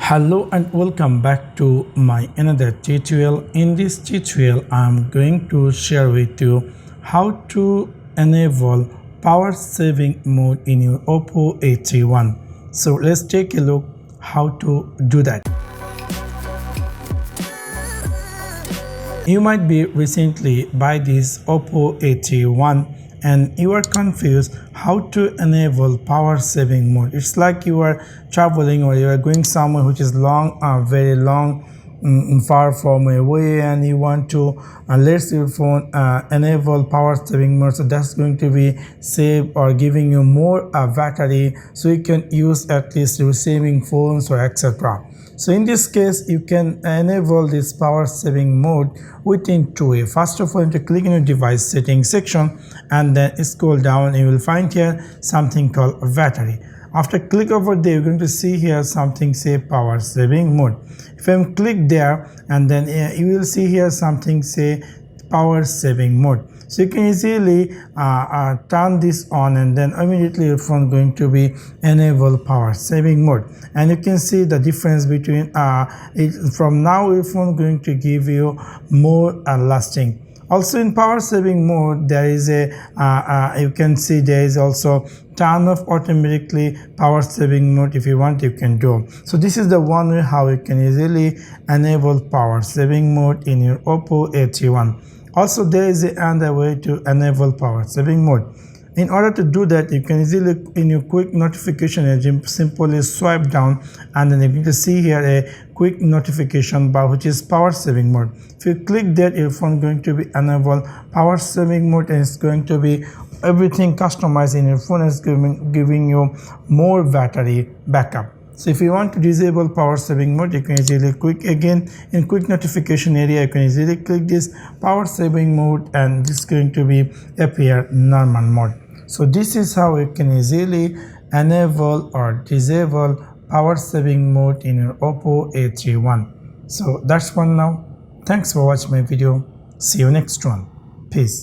Hello and welcome back to my another tutorial. In this tutorial I'm going to share with you how to enable power saving mode in your Oppo A31. So let's take a look how to do that. You might be recently buy this Oppo A31 and you are confused how to enable power saving mode. It's like you are traveling or you are going somewhere which is long, very long, far from away, and you want to let your phone enable power saving mode. So that's going to be save or giving you more battery, so you can use at least receiving phones or etc. So in this case, you can enable this power saving mode within two ways. First of all, you click in your device settings section and then scroll down. You will find here something called battery. After click over there, you're going to see here something say power saving mode. If I click there, and then you will see here something say power saving mode. So you can easily turn this on, and then immediately your phone going to be enable power saving mode. And you can see the difference between from now your phone going to give you more lasting. Also in power saving mode there is a you can see there is also turn off automatically power saving mode. If you want, you can do. So this is the one way how you can easily enable power saving mode in your Oppo A31. Also there is another way to enable power saving mode. In order to do that, you can easily in your quick notification engine simply swipe down, and then you're going to see here a quick notification bar which is power saving mode. If you click that, your phone going to be enable power saving mode, and it's going to be everything customized in your phone, is giving you more battery backup. So if you want to disable power saving mode, you can easily click again in quick notification area. You can easily click this power saving mode, and this is going to be appear normal mode. So this is how you can easily enable or disable power saving mode in your Oppo A31. So that's one now. Thanks for watching my video. See you next one. Peace.